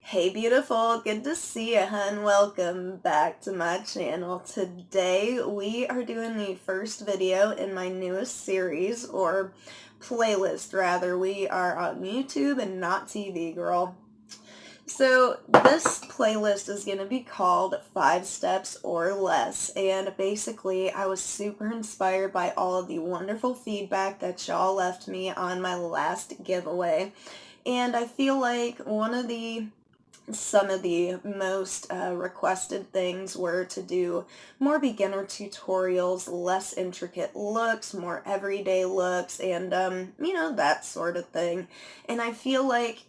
Hey beautiful, good to see you, hun. Welcome back to my channel. Today we are doing the first video in my newest series, or playlist rather. We are on YouTube and not TV, girl. So this playlist is going to be called 5 Steps or Less, and basically I was super inspired by all of the wonderful feedback that y'all left me on my last giveaway. And I feel like some of the most requested things were to do more beginner tutorials, less intricate looks, more everyday looks, and that sort of thing. And I feel like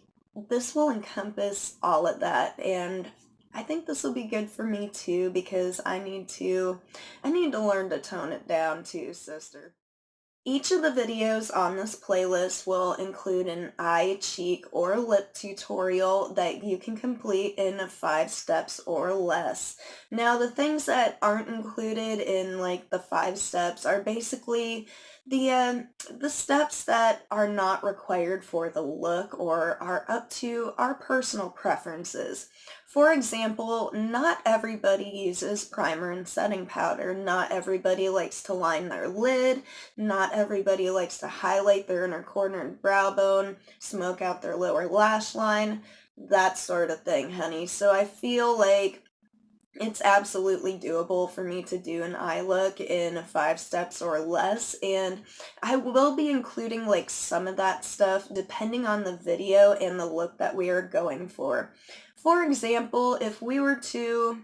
this will encompass all of that, and I think this will be good for me too because I need to learn to tone it down too, sister. Each of the videos on this playlist will include an eye, cheek, or lip tutorial that you can complete in 5 steps or less. Now, the things that aren't included in like the 5 steps are basically the steps that are not required for the look or are up to our personal preferences. For example, not everybody uses primer and setting powder. Not everybody likes to line their lid. Not everybody likes to highlight their inner corner and brow bone, smoke out their lower lash line, that sort of thing, honey. So I feel like it's absolutely doable for me to do an eye look in 5 steps or less, and I will be including like some of that stuff depending on the video and the look that we are going for. For example, if we were to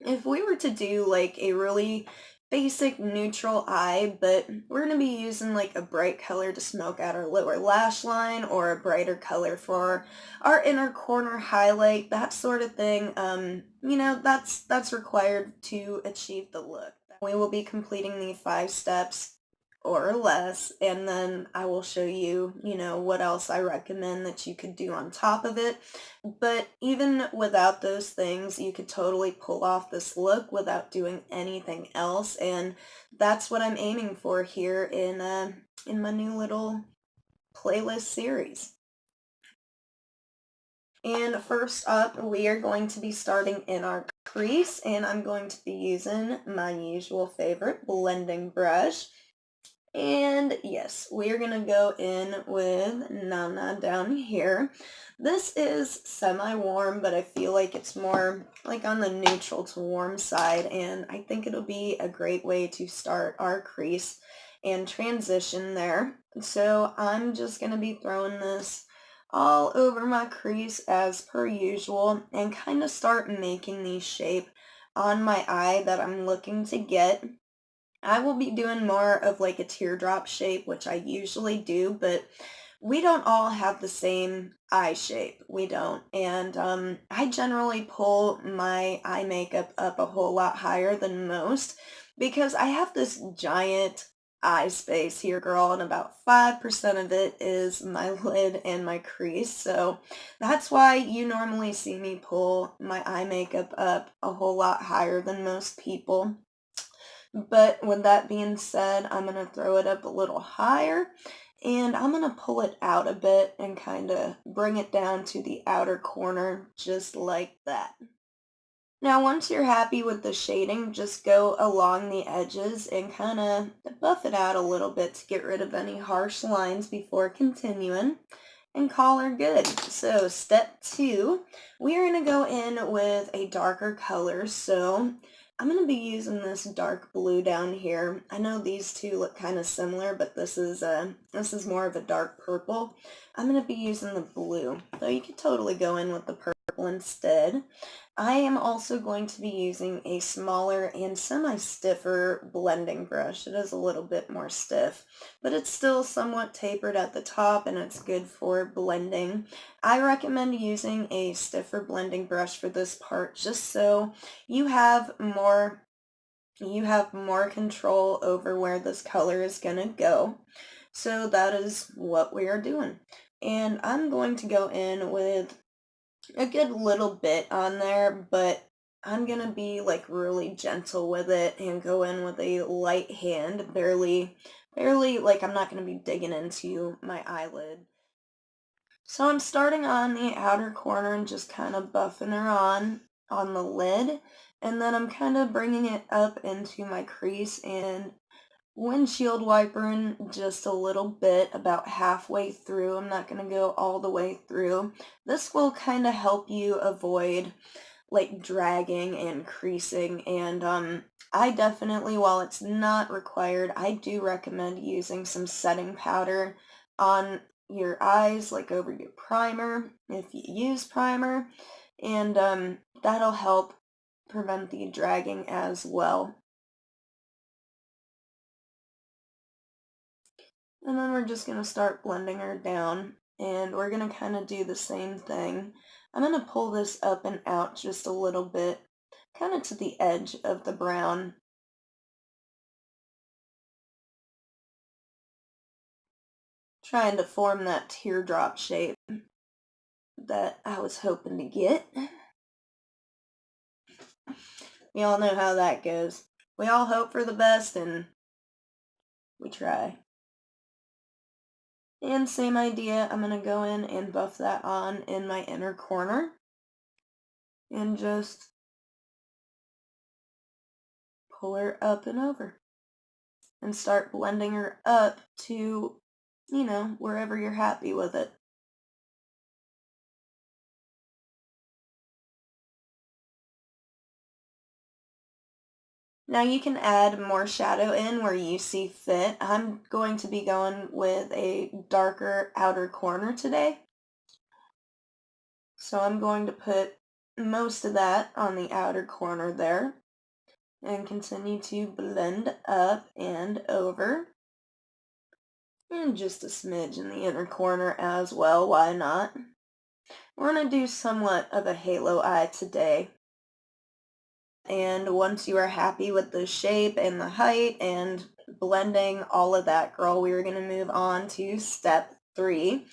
do like a really basic neutral eye, but we're going to be using like a bright color to smoke out our lower lash line or a brighter color for our inner corner highlight, that sort of thing, that's required to achieve the look. We will be completing the 5 steps or less, and then I will show you, what else I recommend that you could do on top of it. But even without those things, you could totally pull off this look without doing anything else, and that's what I'm aiming for here in my new little playlist series. And first up, we are going to be starting in our crease, and I'm going to be using my usual favorite blending brush. And yes, we are going to go in with Nana down here. This is semi-warm, but I feel like it's more like on the neutral to warm side, and I think it'll be a great way to start our crease and transition there. So I'm just going to be throwing this all over my crease as per usual and kind of start making the shape on my eye that I'm looking to get. I will be doing more of like a teardrop shape, which I usually do, but we don't all have the same eye shape. We don't. And I generally pull my eye makeup up a whole lot higher than most because I have this giant eye space here, girl, and about 5% of it is my lid and my crease. So that's why you normally see me pull my eye makeup up a whole lot higher than most people. But with that being said, I'm going to throw it up a little higher and I'm going to pull it out a bit and kind of bring it down to the outer corner just like that. Now once you're happy with the shading, just go along the edges and kind of buff it out a little bit to get rid of any harsh lines before continuing and call her good. So step 2, we are going to go in with a darker color. So I'm going to be using this dark blue down here. I know these two look kind of similar, but this is more of a dark purple. I'm going to be using the blue, though you could totally go in with the purple instead. I am also going to be using a smaller and semi-stiffer blending brush. It is a little bit more stiff, but it's still somewhat tapered at the top and it's good for blending. I recommend using a stiffer blending brush for this part just so you have more control over where this color is going to go. So that is what we are doing. And I'm going to go in with a good little bit on there, but I'm gonna be like really gentle with it and go in with a light hand, barely, like I'm not gonna be digging into my eyelid. So I'm starting on the outer corner and just kind of buffing her on the lid. And then I'm kind of bringing it up into my crease and windshield wipering just a little bit, about halfway through. I'm not going to go all the way through. This will kind of help you avoid like dragging and creasing, and I definitely, while it's not required, I do recommend using some setting powder on your eyes, like over your primer if you use primer, and that'll help prevent the dragging as well. And then we're just going to start blending her down, and we're going to kind of do the same thing. I'm going to pull this up and out just a little bit, kind of to the edge of the brown. Trying to form that teardrop shape that I was hoping to get. We all know how that goes. We all hope for the best and we try. And same idea, I'm going to go in and buff that on in my inner corner and just pull her up and over and start blending her up to, wherever you're happy with it. Now you can add more shadow in where you see fit. I'm going to be going with a darker outer corner today. So I'm going to put most of that on the outer corner there and continue to blend up and over. And just a smidge in the inner corner as well, why not? We're going to do somewhat of a halo eye today. And once you are happy with the shape and the height and blending all of that, girl, we're going to move on to step 3.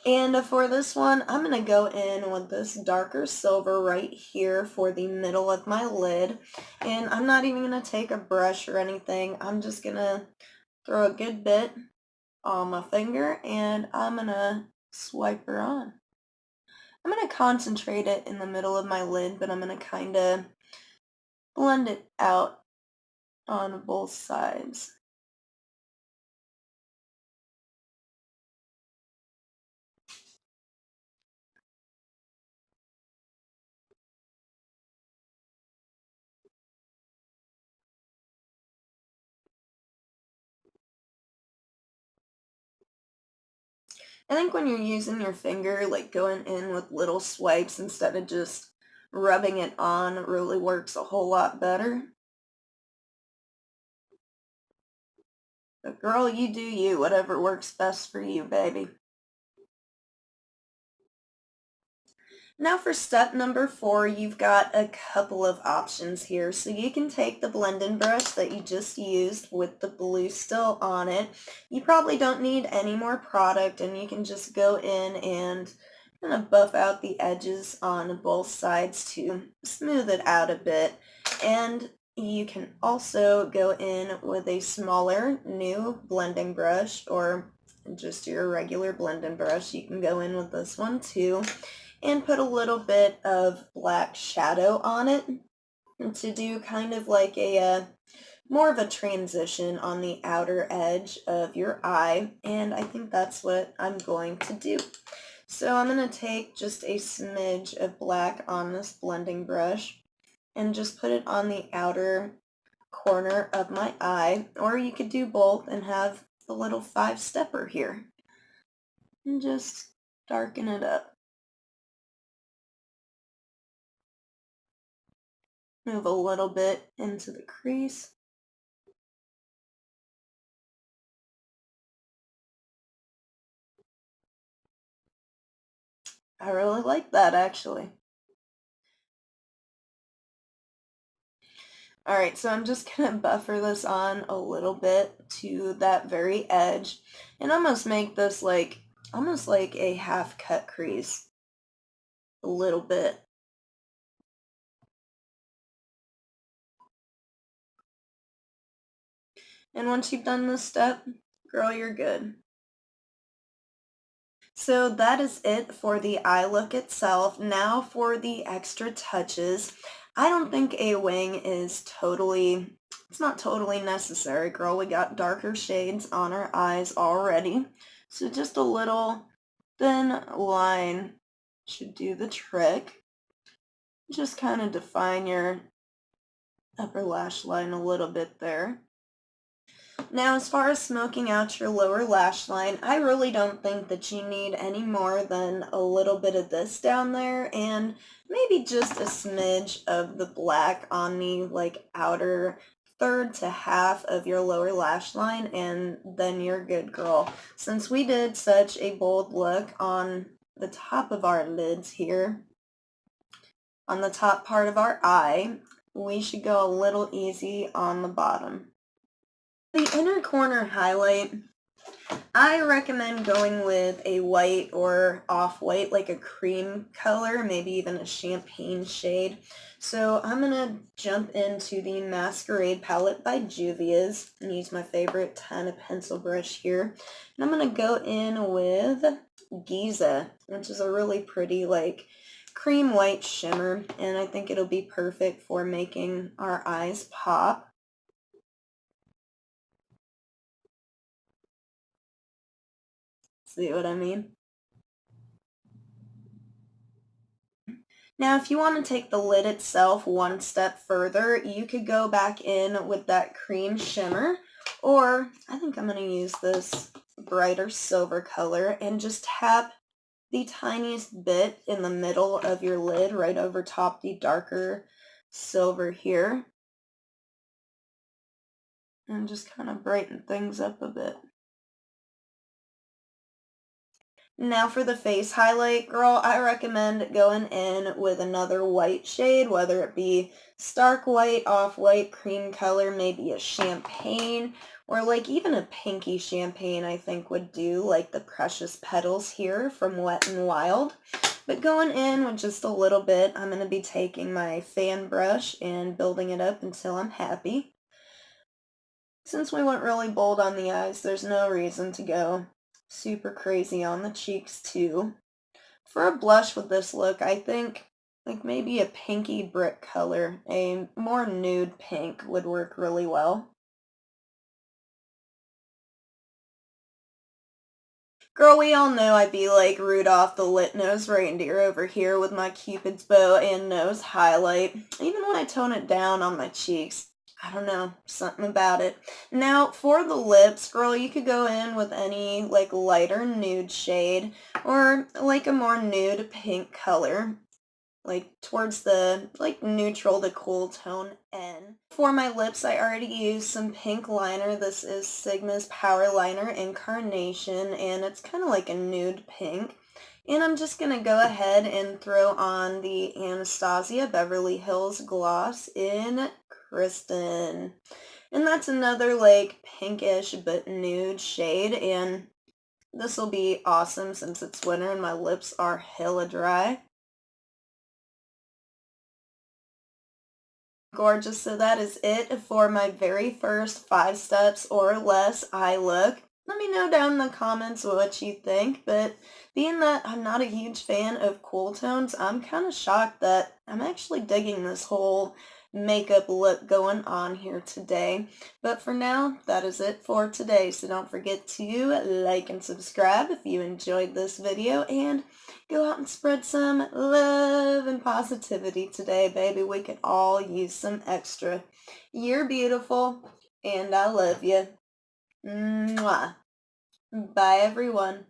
And for this one, I'm going to go in with this darker silver right here for the middle of my lid. And I'm not even going to take a brush or anything. I'm just going to throw a good bit on my finger and I'm going to swipe her on. I'm going to concentrate it in the middle of my lid, but I'm going to kind of blend it out on both sides. I think when you're using your finger, like going in with little swipes instead of just rubbing it on really works a whole lot better. But girl, you do you, whatever works best for you, baby. Now for step number 4, you've got a couple of options here. So you can take the blending brush that you just used with the blue still on it. You probably don't need any more product and you can just go in and kind of buff out the edges on both sides to smooth it out a bit. And you can also go in with a smaller new blending brush or just your regular blending brush. You can go in with this one too and put a little bit of black shadow on it to do kind of like a more of a transition on the outer edge of your eye, and I think that's what I'm going to do. So I'm going to take just a smidge of black on this blending brush and just put it on the outer corner of my eye, or you could do both and have the little 5-stepper here and just darken it up. Move a little bit into the crease. I really like that actually. Alright, so I'm just going to buffer this on a little bit to that very edge and almost make this almost like a half cut crease. A little bit. And once you've done this step, girl, you're good. So that is it for the eye look itself. Now for the extra touches. I don't think a wing is it's not totally necessary, girl. We got darker shades on our eyes already. So just a little thin line should do the trick. Just kind of define your upper lash line a little bit there. Now, as far as smoking out your lower lash line, I really don't think that you need any more than a little bit of this down there and maybe just a smidge of the black on the outer third to half of your lower lash line, and then you're good, girl. Since we did such a bold look on the top of our lids here, on the top part of our eye, we should go a little easy on the bottom. The inner corner highlight, I recommend going with a white or off-white, like a cream color, maybe even a champagne shade. So I'm going to jump into the Masquerade palette by Juvia's and use my favorite kind of pencil brush here. And I'm going to go in with Giza, which is a really pretty cream white shimmer, and I think it'll be perfect for making our eyes pop. See what I mean? Now, if you want to take the lid itself one step further, you could go back in with that cream shimmer, or I think I'm going to use this brighter silver color and just tap the tiniest bit in the middle of your lid right over top the darker silver here, and just kind of brighten things up a bit. Now for the face highlight, girl, I recommend going in with another white shade, whether it be stark white, off-white, cream color, maybe a champagne, or even a pinky champagne I think would do, like the Precious Petals here from Wet n Wild. But going in with just a little bit, I'm going to be taking my fan brush and building it up until I'm happy. Since we went really bold on the eyes, there's no reason to go super crazy on the cheeks too. For a blush with this look, I think maybe a pinky brick color, a more nude pink would work really well. Girl, we all know I'd be like Rudolph the Lit-Nosed Reindeer over here with my Cupid's bow and nose highlight. Even when I tone it down on my cheeks, I don't know, something about it. Now, for the lips, girl, you could go in with any lighter nude shade or a more nude pink color, towards the neutral to cool tone end. For my lips, I already used some pink liner. This is Sigma's Power Liner in Carnation, and it's kind of like a nude pink. And I'm just going to go ahead and throw on the Anastasia Beverly Hills Gloss in Kristen. And that's another pinkish but nude shade, and this will be awesome since it's winter and my lips are hella dry. Gorgeous. So that is it for my very first 5 steps or less eye look. Let me know down in the comments what you think, but being that I'm not a huge fan of cool tones, I'm kind of shocked that I'm actually digging this whole makeup look going on here today. But for now, that is it for today. So don't forget to like and subscribe if you enjoyed this video, and go out and spread some love and positivity today, baby. We could all use some extra. You're beautiful, and I love you. Mwah. Bye, everyone.